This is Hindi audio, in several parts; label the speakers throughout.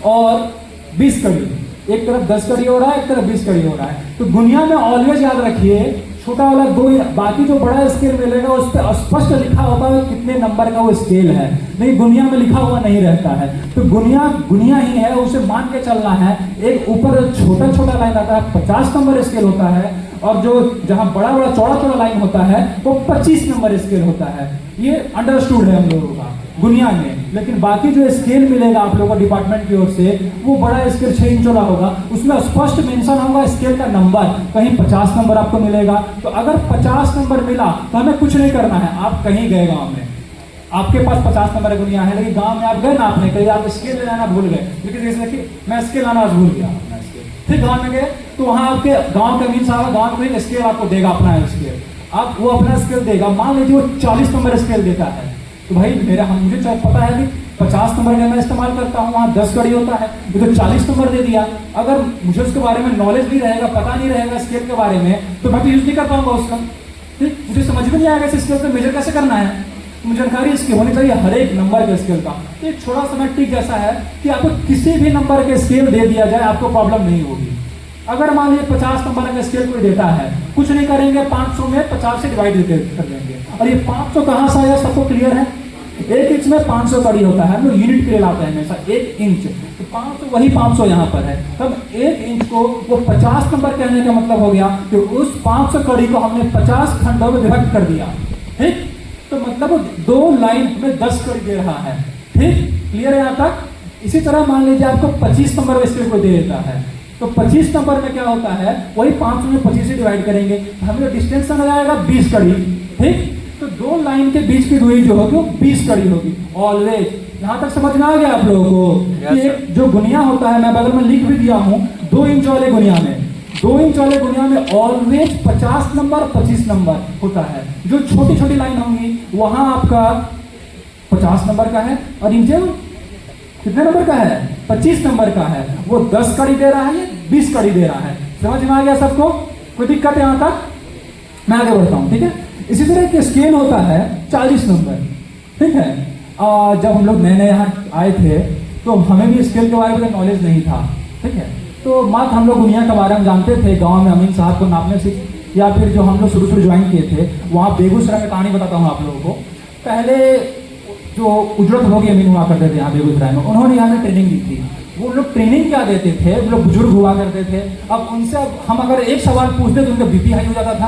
Speaker 1: और 20 कड़ी, एक तरफ 10 कड़ी हो रहा है, एक तरफ 20 कड़ी हो रहा है। तो गुनिया में ऑलवेज याद रखिए छोटा वाला 2, बाकी जो बड़ा स्केल मिलेगा उस पर स्पष्ट लिखा होता है कितने नंबर का वो स्केल है, नहीं गुनिया में लिखा हुआ नहीं रहता है। तो गुनिया ही है, उसे मान के चलना है। एक ऊपर छोटा छोटा लाइन आता है 50 नंबर स्केल होता है, और जो जहां बड़ा बड़ा चौड़ा चौड़ा लाइन होता है वो 25 नंबर स्केल होता है। ये अंडरस्टूड है हम लोगों का गुनिया में। लेकिन बाकी जो स्केल मिलेगा आप लोगों को डिपार्टमेंट की ओर से, वो बड़ा स्केल 6 इंच वाला होगा, उसमें स्पष्ट मेंशन होगा स्केल का नंबर। कहीं 50 नंबर आपको मिलेगा, तो अगर 50 नंबर मिला तो हमें कुछ नहीं करना है। आप कहीं गए गांव में, आपके पास 50 नंबर गुनिया है, लेकिन गांव में आप गए ना, आपने कहीं आप स्केल ले जाना भूल गए, लेकिन जैसे कि मैं स्केल लाना आज भूल गया अपना स्केल, फिर गांव में गए तो वहां आपके गांव का मीन साहब गांव में एक स्केल आपको देगा, अपना स्केल आप वो अपना स्केल देगा। मान लीजिए वो 40 नंबर स्केल देता है, तो भाई मुझे पता है कि 50 नंबर का मैं इस्तेमाल करता हूँ, वहाँ 10 कड़ी होता है, ये तो 40 नंबर दे दिया। अगर मुझे उसके बारे में नॉलेज नहीं रहेगा, पता नहीं रहेगा स्केल के बारे में, तो मैं तो यूज नहीं कर पाऊंगा उसका। ठीक, मुझे समझ में नहीं आएगा इस स्केल से मेजर कैसे करना है। मुझे जानकारी इसकी होनी चाहिए हर एक नंबर के स्केल का। एक छोटा सा ट्रिक जैसा है कि आपको किसी भी नंबर के स्केल दे दिया जाए, आपको प्रॉब्लम नहीं होगी। अगर मान लीजिए 50 नंबर का स्केल कोई देता है, कुछ नहीं करेंगे, 500 में 50 से डिवाइड कर देंगे। और ये 500 कहाँ से आया, सबको क्लियर है? 1 इंच में 500 कड़ी होता है, हम लोग यूनिट के लिए लाते हैं हमेशा 1 इंच, तो 500 वही 500 यहाँ पर है। तब 1 इंच को वो 50 नंबर कहने का मतलब हो गया कि उस 500 कड़ी को हमने 50 खंडों में विभक्त कर दिया। ठीक, तो मतलब 2 लाइन में 10 कड़ी दे रहा है। ठीक, क्लियर है यहाँ तक? इसी तरह मान लीजिए आपको 25 नंबर स्केल को दे देता है, तो 25 नंबर में क्या होता है, वही 500 में 25 से डिवाइड करेंगे, हमें डिस्टेंस आ जाएगा 20 कड़ी। ठीक, तो 2 लाइन के बीच की दूरी जो होगी वो 20 कड़ी होगी ऑलवेज। यहां तक समझ में आ गया आप लोगों को? ये जो गुनिया होता है, मैं बगल में लिख भी दिया हूं, 2 इंच वाले गुनिया में, 2 इंच वाले गुनिया में ऑलवेज 50 नंबर 25 नंबर होता है। जो छोटी छोटी लाइन होंगी वहां आपका 50 नंबर का है, और नीचे कितने नंबर का है, 25 नंबर का है। वो 10 कड़ी दे रहा है, ये 20 कड़ी दे रहा है। समझ में आ गया सबको? कोई दिक्कत है यहां तक? मैं आगे बढ़ता हूं। ठीक है, इसी तरह एक स्केल होता है 40 नंबर। ठीक है, जब हम लोग नए नए यहाँ आए थे तो हमें भी स्केल के बारे में नॉलेज नहीं था। ठीक है, तो मात्र हम लोग दुनिया के बारे में जानते थे गांव में अमीन साहब को नापने से, या फिर जो हम लोग शुरू ज्वाइन किए थे वहाँ बेगूसराय में। कहानी बताता हूँ आप लोगों को। पहले जो उजरत भोगी अमीन हुआ करते थे यहाँ बेगूसराय में, उन्होंने हमें ट्रेनिंग दी थी। वो लोग ट्रेनिंग क्या देते थे, जो लोग बुजुर्ग हुआ करते थे, अब उनसे हम अगर एक सवाल पूछते तो उनका बीपी हाई हो जाता था।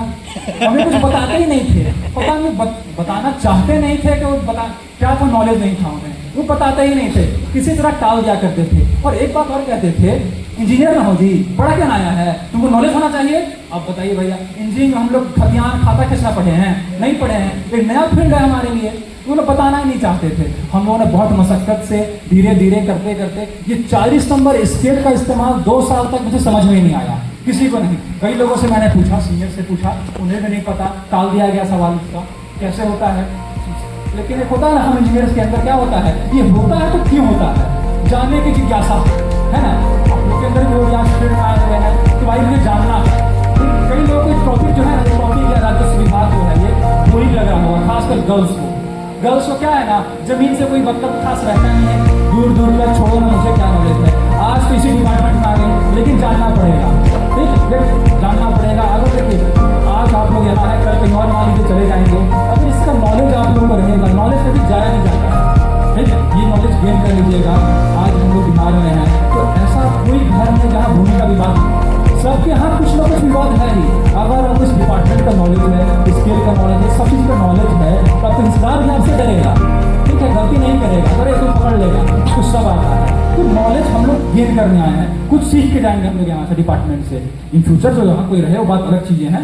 Speaker 1: हमें कुछ बताते ही नहीं थे, पता नहीं बताना चाहते नहीं थे कि वो क्या था, नॉलेज नहीं था उन्हें, वो बताते ही नहीं थे, किसी तरह टाल दिया करते थे। और एक बात और कहते थे, इंजीनियर ना हो जी, पढ़ा क्या आया है, तुमको नॉलेज होना चाहिए। अब बताइए भैया, इंजीनियरिंग में हम लोग खतियान खाता खिसना पढ़े हैं, नहीं पढ़े हैं, एक नया फील्ड है हमारे लिए, वो लोग बताना ही नहीं चाहते थे। हम लोगों ने बहुत मशक्कत से धीरे धीरे करते करते ये 40 नंबर स्केल का इस्तेमाल 2 साल तक मुझे समझ में ही नहीं आया, किसी को नहीं। कई लोगों से मैंने पूछा, सीनियर से पूछा, उन्हें भी नहीं पता, टाल दिया गया सवाल उसका कैसे होता है। लेकिन एक होता है ना, हम इंजीनियर्स के अंदर क्या होता है, ये होता है तो क्यों होता है, जानने की जिज्ञासा है ना। आप लोग के अंदर भी वो स्टूडेंट आए हुए हैं कि भाई मुझे जानना है। कई लोगों को टॉपिक जो है ना, टॉपिक या राजस्व विभाग जो है ये बोरिंग लग रहा होगा, खासकर गर्ल्स को क्या है ना, जमीन से कोई मतलब खास रहता नहीं है, दूर दूर तक छोड़ो ना, मुझे क्या नॉलेज है। आज तो इसी डिपार्टमेंट में आ गए, लेकिन जानना पड़ेगा। ठीक, जानना पड़ेगा। अगर देखिए आज आप लोग यहाँ है, कल कहीं और मान लीजिए चले जाएंगे, अगर इसका नॉलेज आप लोगों को रहेगा, नॉलेज कभी जाया नहीं जाता है। ठीक, ये नॉलेज गेन कर लीजिएगा। आज हम लोग बिहार में हैं, तो ऐसा कोई घर में जहाँ भूमि का विवाद, सबके यहाँ कुछ ना कुछ विवाद है ही। अगर आप उस डिपार्टमेंट का नॉलेज है, स्केल का नॉलेज है, सब चीज़ का नॉलेज है, तो आपको इंतजार भी आपसे डरेगा। ठीक है, गलती नहीं करेगा, अगर एक पकड़ लेगा कुछ सब आता है। तो नॉलेज हम लोग गेन करने आए हैं, कुछ सीख के जाएंगे हम लोग यहाँ से डिपार्टमेंट से। इन फ्यूचर जो यहाँ कोई रहे वो बात अलग चीज़ें हैं।